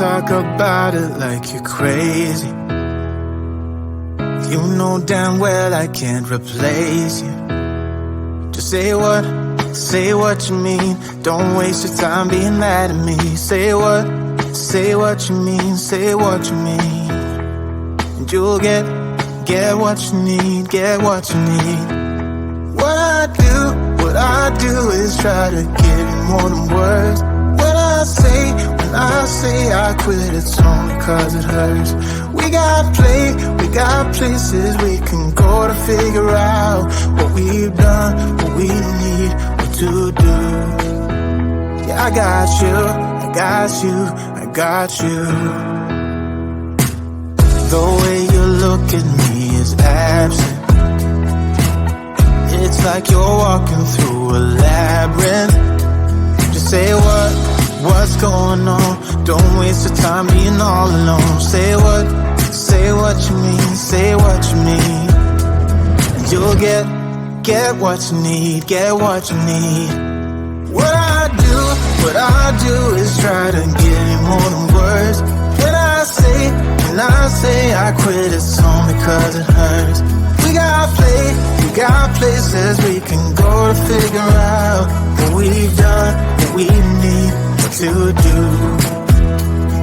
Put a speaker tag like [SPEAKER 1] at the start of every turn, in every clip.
[SPEAKER 1] talk about it like you're crazy. You know damn well I can't replace you. Just say what you mean. Don't waste your time being mad at me. Say what you mean. Say what you mean. And you'll get what you need. Get what you need. What I do is try to give you more than words. When I say I quit, it's only cause it hurts. We got places we can go to figure out what we've done, what we need, what to do. Yeah, I got you. The way you look at me is absent. It's like you're walking through a labyrinth. Just say what's going on. Don't waste your time being all alone. Say what you mean. Say what you mean. And you'll get what you need. Get what you need. What I do is try to give you more than words. When I say I quit, it's only cause it hurts. We got places we can go to figure out what we've done, what we need, what to do.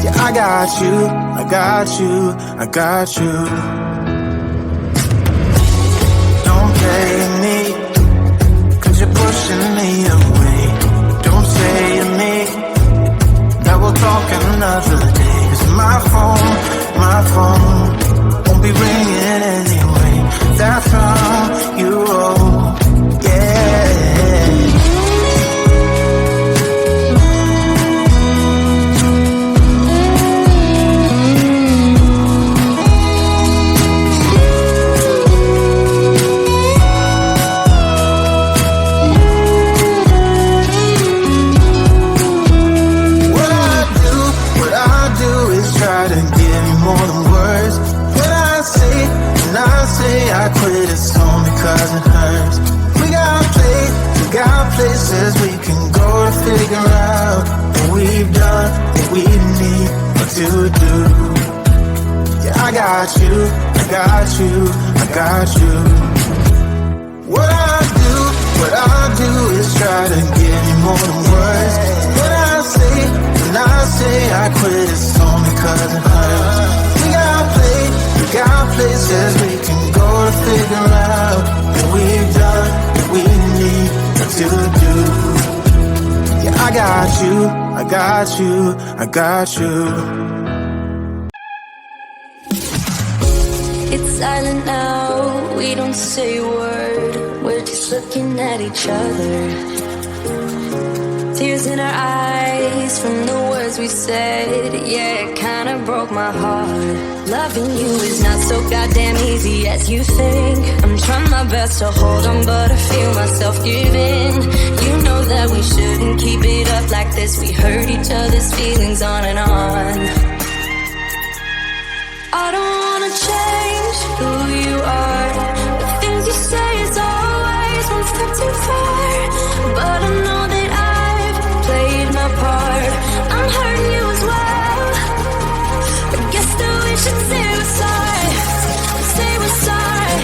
[SPEAKER 1] Yeah, I got you. Don't play me, cause you're pushing me away. Don't say to me that we'll talk another day. Cause my phone won't be ringing anyway. That's from you, yeah. What I do is try to give you more than words. When I say I quit, it's only cause it hurts. We got places we can go to figure out what we've done, what we need, what to do. Yeah, I got you. What I do is try to give you more than words. When I say I quit, it's only cause it hurts. We got places we can go to figure out what we've done, what we need, what to do. Yeah, I got you.
[SPEAKER 2] It's silent now, we don't say a word. We're just looking at each other. Tears in our eyes from the words we said. Yeah, it kinda broke my heart. Loving you is not so goddamn easy as you think. I'm trying my best to hold on, but I feel myself giving. You know that we shouldn't keep it up like this. We hurt each other's feelings on and on. I don't wanna change who you are. The things you say is always one step too far. But I know that I've played my part. I'm hurting you as well. I guess that we should say we're sorry. Say we're sorry.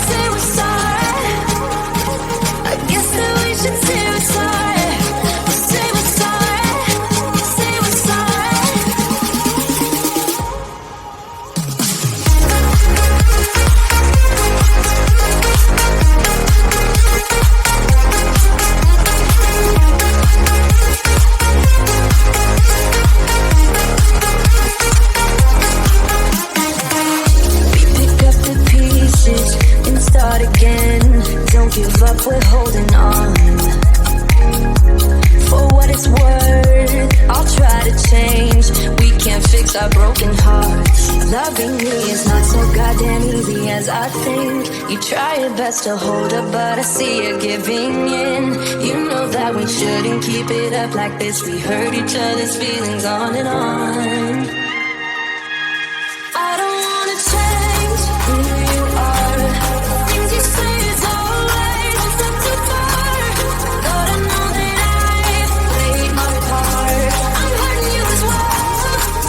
[SPEAKER 2] Say we're sorry. I guess that we should say we're sorry. Say we're sorry. Say we're sorry. Start again, don't give up, we're holding on. For what it's worth, I'll try to change. We can't fix our broken hearts. Loving me is not so goddamn easy as I think. You try your best to hold up, but I see you giving in. You know that we shouldn't keep it up like this. We hurt each other's feelings on and on. I don't wanna change who you are. Things you say is always one step too far. But I know that I've played my part. I'm hurting you as well.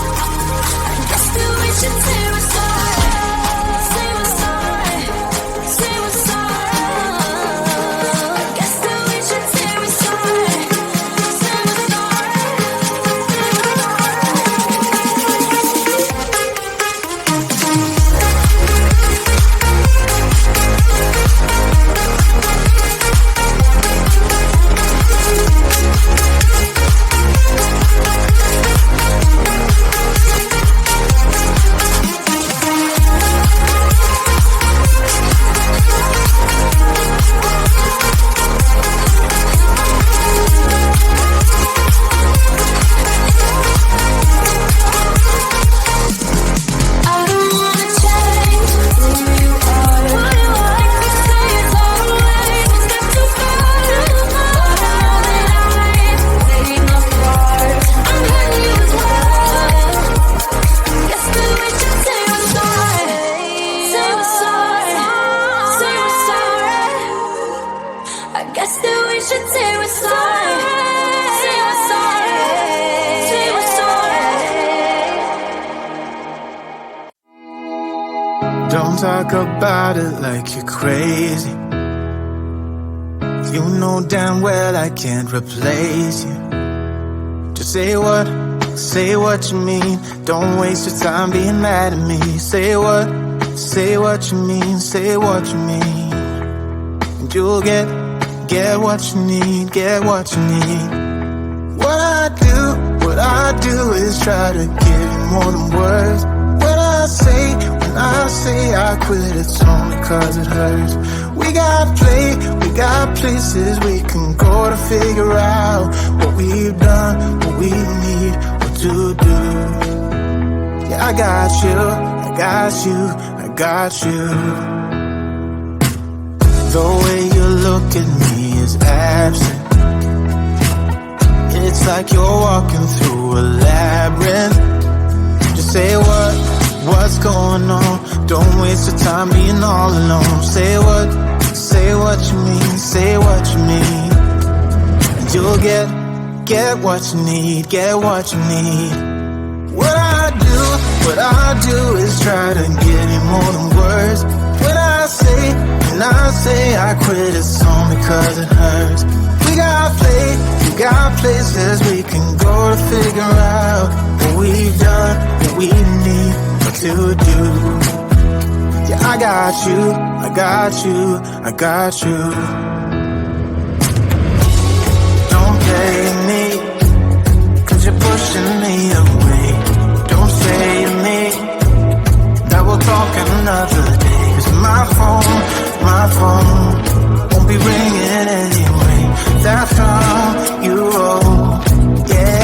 [SPEAKER 1] talk about it like you're crazy. You know damn well I can't replace you. Just say what you mean. Don't waste your time being mad at me. Say what you mean, say what you mean. And you'll get what you need, get what you need. What I do is try to give you more than words. When I say I quit, it's only cause it hurts. We got places we can go to figure out what we've done, what we need, what to do. Yeah, I got you. The way you look at me is absent. It's like you're walking through a labyrinth. Just say what's going on. Don't waste your time being all alone. Say what you mean, say what you mean. And you'll get what you need, get what you need. What I do is try to give you more than words. When I say I quit, it's only cause it hurts. We got places we can go to figure out what we've done, what we need, what to do. Yeah, I got you. Don't blame me, cause you're pushing me away. Don't say to me that we'll talk another day. Cause my phone won't be ringing anyway. That's all you owe, yeah.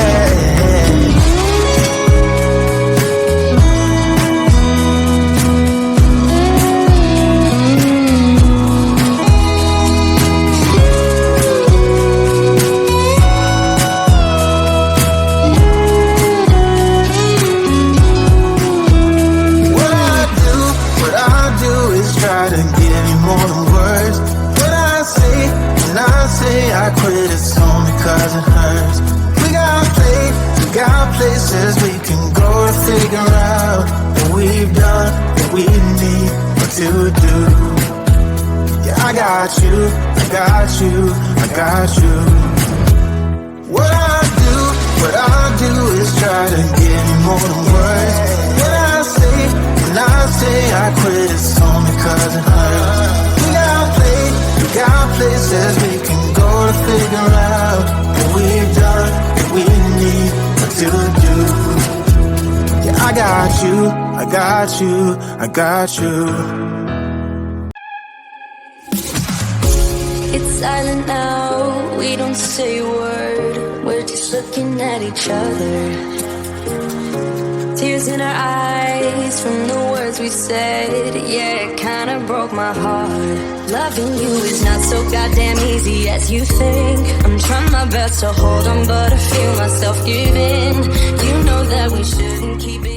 [SPEAKER 1] I quit, it's only cause it hurts. We got places we can go to figure out what we've done, what we need, what to do. Yeah, I got you. What I do is try to give you more than words. When I say I quit, it's only cause it hurts. We got places we can go to figure out what we've done, what we need, what to do. Yeah, I got you.
[SPEAKER 2] It's silent now, we don't say a word. We're just looking at each other. Tears in our eyes from the words we said. Yeah, it kinda broke my heart. Loving you is not so goddamn easy as you think. I'm trying my best to hold on, but I feel myself give in. You know that we shouldn't keep it